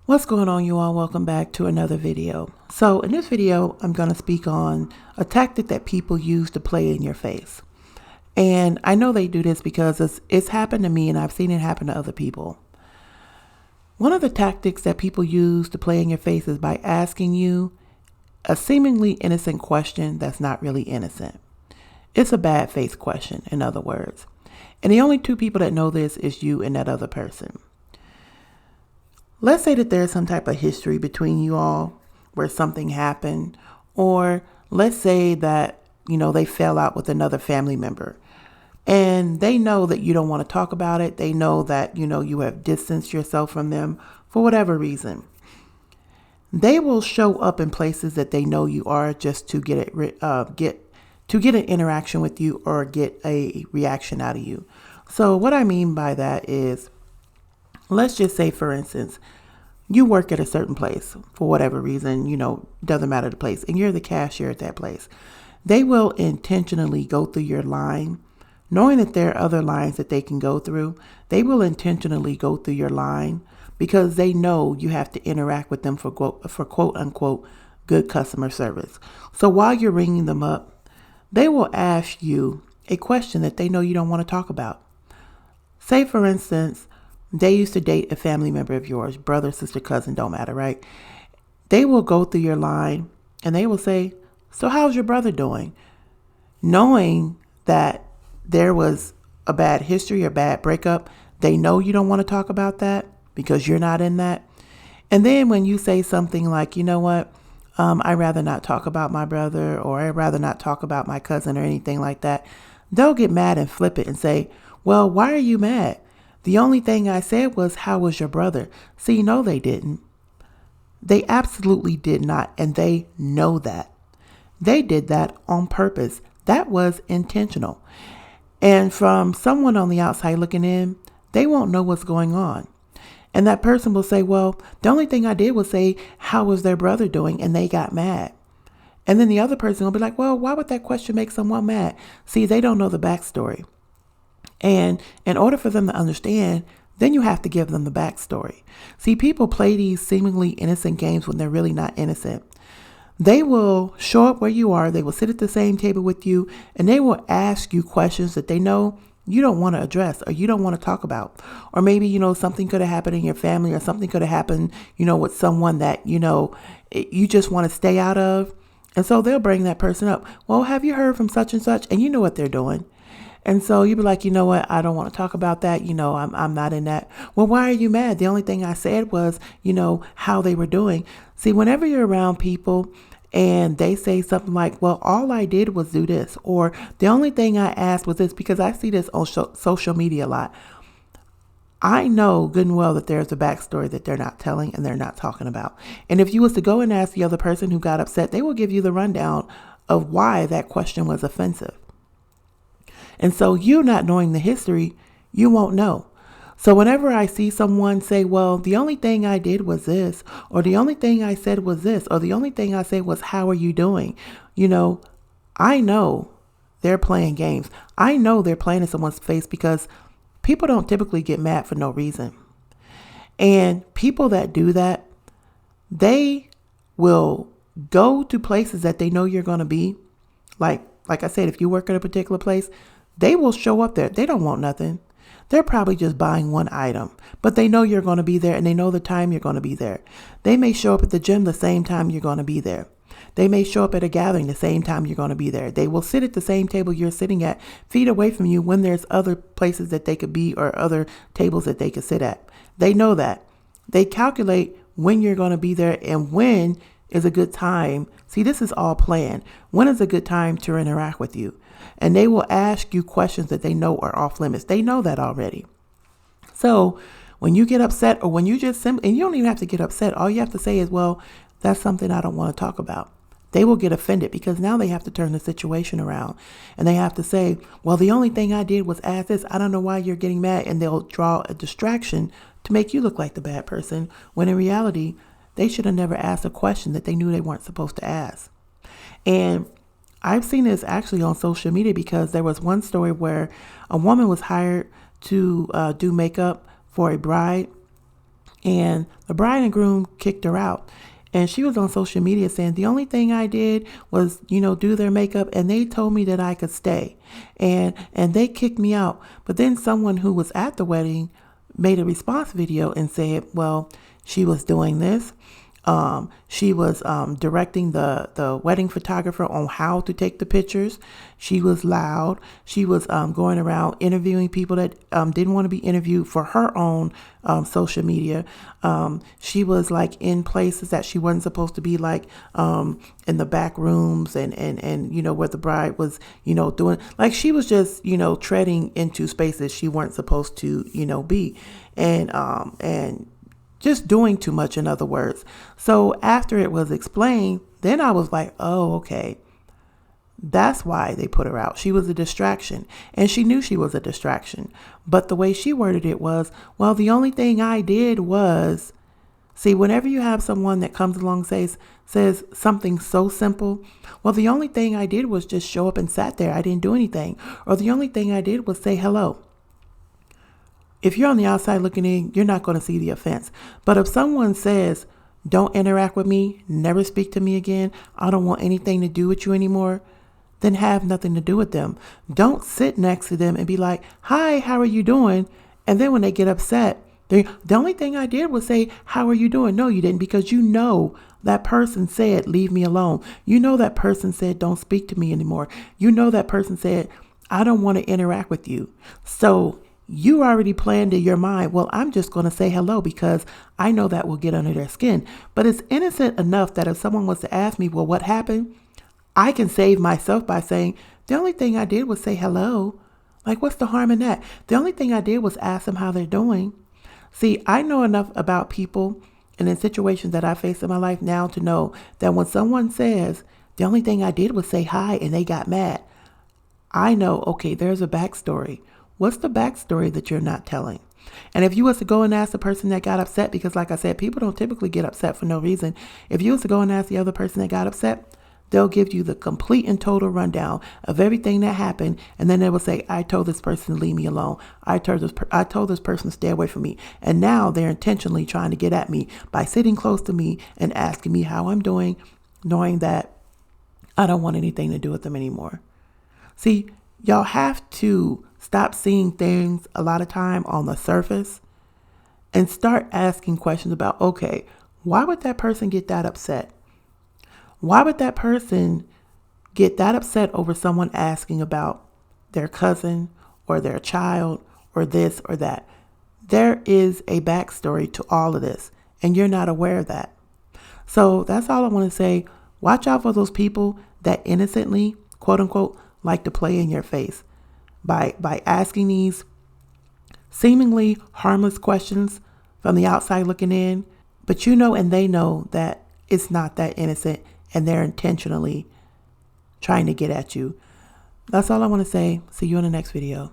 What's going on, you all? Welcome back to another video. So in this video, I'm going to speak on a tactic that people use to play in your face. And I know they do this because it's happened to me and I've seen it happen to other people. One of the tactics that people use to play in your face is by asking you a seemingly innocent question that's not really innocent. It's a bad face question, in other words. And the only two people that know this is you and that other person. Let's say that there's some type of history between you all where something happened, or let's say that, they fell out with another family member and they know that you don't want to talk about it. They know that, you have distanced yourself from them for whatever reason. They will show up in places that they know you are just to get an interaction with you or get a reaction out of you. So what I mean by that is, let's just say, for instance, you work at a certain place for whatever reason, doesn't matter the place, and you're the cashier at that place. They will intentionally go through your line, knowing that there are other lines that they can go through. They will intentionally go through your line because they know you have to interact with them for quote unquote good customer service. So while you're ringing them up, they will ask you a question that they know you don't want to talk about. Say, for instance, they used to date a family member of yours, brother, sister, cousin, don't matter, right? They will go through your line and they will say, "So how's your brother doing?" Knowing that there was a bad history or bad breakup, they know you don't want to talk about that because you're not in that. And then when you say something like, "You know what? I'd rather not talk about my brother," or "I'd rather not talk about my cousin," or anything like that, they'll get mad and flip it and say, "Well, why are you mad? The only thing I said was, how was your brother?" See, no, they didn't. They absolutely did not. And they know that. They did that on purpose. That was intentional. And from someone on the outside looking in, they won't know what's going on. And that person will say, "Well, the only thing I did was say, how was their brother doing?" And they got mad. And then the other person will be like, "Well, why would that question make someone mad?" See, they don't know the backstory. And in order for them to understand, then you have to give them the backstory. See, people play these seemingly innocent games when they're really not innocent. They will show up where you are. They will sit at the same table with you, and they will ask you questions that they know you don't want to address or you don't want to talk about. Or maybe, something could have happened in your family, or something could have happened, with someone that, you just want to stay out of. And so they'll bring that person up. "Well, have you heard from such and such?" And you know what they're doing. And so you'd be like, "You know what? I don't want to talk about that. I'm not in that." "Well, why are you mad?" "The only thing I said was, how they were doing." See, whenever you're around people and they say something like, "Well, all I did was do this," or "the only thing I asked was this," because I see this on social media a lot. I know good and well that there's a backstory that they're not telling and they're not talking about. And if you was to go and ask the other person who got upset, they will give you the rundown of why that question was offensive. And so you not knowing the history, you won't know. So whenever I see someone say, "Well, the only thing I did was this," or "the only thing I said was this," or "the only thing I said was, how are you doing?" I know they're playing games. I know they're playing in someone's face because people don't typically get mad for no reason. And people that do that, they will go to places that they know you're going to be. Like I said, if you work at a particular place, they will show up there. They don't want nothing. They're probably just buying one item, but they know you're going to be there and they know the time you're going to be there. They may show up at the gym the same time you're going to be there. They may show up at a gathering the same time you're going to be there. They will sit at the same table you're sitting at, feet away from you, when there's other places that they could be or other tables that they could sit at. They know that. They calculate when you're going to be there and when is a good time. See, this is all planned. When is a good time to interact with you? And they will ask you questions that they know are off limits. They know that already. So when you get upset, or when you just and you don't even have to get upset. All you have to say is, "Well, that's something I don't want to talk about." They will get offended because now they have to turn the situation around and they have to say, "Well, the only thing I did was ask this. I don't know why you're getting mad." And they'll draw a distraction to make you look like the bad person, when in reality, they should have never asked a question that they knew they weren't supposed to ask. And I've seen this actually on social media because there was one story where a woman was hired to do makeup for a bride. And the bride and groom kicked her out. And she was on social media saying the only thing I did was, do their makeup, and they told me that I could stay. And they kicked me out. But then someone who was at the wedding made a response video and said, well, she was doing this. She was directing the wedding photographer on how to take the pictures. She was loud. She was going around interviewing people that didn't want to be interviewed for her own social media. She was like in places that she wasn't supposed to be, like in the back rooms and where the bride was, doing, like, she was just, treading into spaces she weren't supposed to, be. And just doing too much, in other words. So after it was explained, then I was like, oh, okay. That's why they put her out. She was a distraction, and she knew she was a distraction. But the way she worded it was, well, the only thing I did was, see, whenever you have someone that comes along says something so simple, well, the only thing I did was just show up and sat there. I didn't do anything. Or the only thing I did was say hello. If you're on the outside looking in, you're not going to see the offense. But if someone says, don't interact with me, never speak to me again, I don't want anything to do with you anymore, then have nothing to do with them. Don't sit next to them and be like, hi, how are you doing? And then when they get upset, the only thing I did was say, how are you doing? No, you didn't, because that person said, leave me alone. That person said, don't speak to me anymore. That person said, I don't want to interact with you. So you already planned in your mind, well, I'm just going to say hello because I know that will get under their skin. But it's innocent enough that if someone was to ask me, well, what happened? I can save myself by saying, the only thing I did was say hello. Like, what's the harm in that? The only thing I did was ask them how they're doing. See, I know enough about people and in situations that I face in my life now to know that when someone says, the only thing I did was say hi and they got mad, I know, okay, there's a backstory. What's the backstory that you're not telling? And if you was to go and ask the person that got upset, because like I said, people don't typically get upset for no reason. If you was to go and ask the other person that got upset, they'll give you the complete and total rundown of everything that happened. And then they will say, I told this person to leave me alone. I told this person to stay away from me. And now they're intentionally trying to get at me by sitting close to me and asking me how I'm doing, knowing that I don't want anything to do with them anymore. See, y'all have to stop seeing things a lot of time on the surface and start asking questions about, okay, why would that person get that upset? Why would that person get that upset over someone asking about their cousin or their child or this or that? There is a backstory to all of this, and you're not aware of that. So that's all I want to say. Watch out for those people that innocently, quote unquote, like to play in your face by asking these seemingly harmless questions from the outside looking in, but and they know that it's not that innocent and they're intentionally trying to get at you. That's all I want to say. See you in the next video.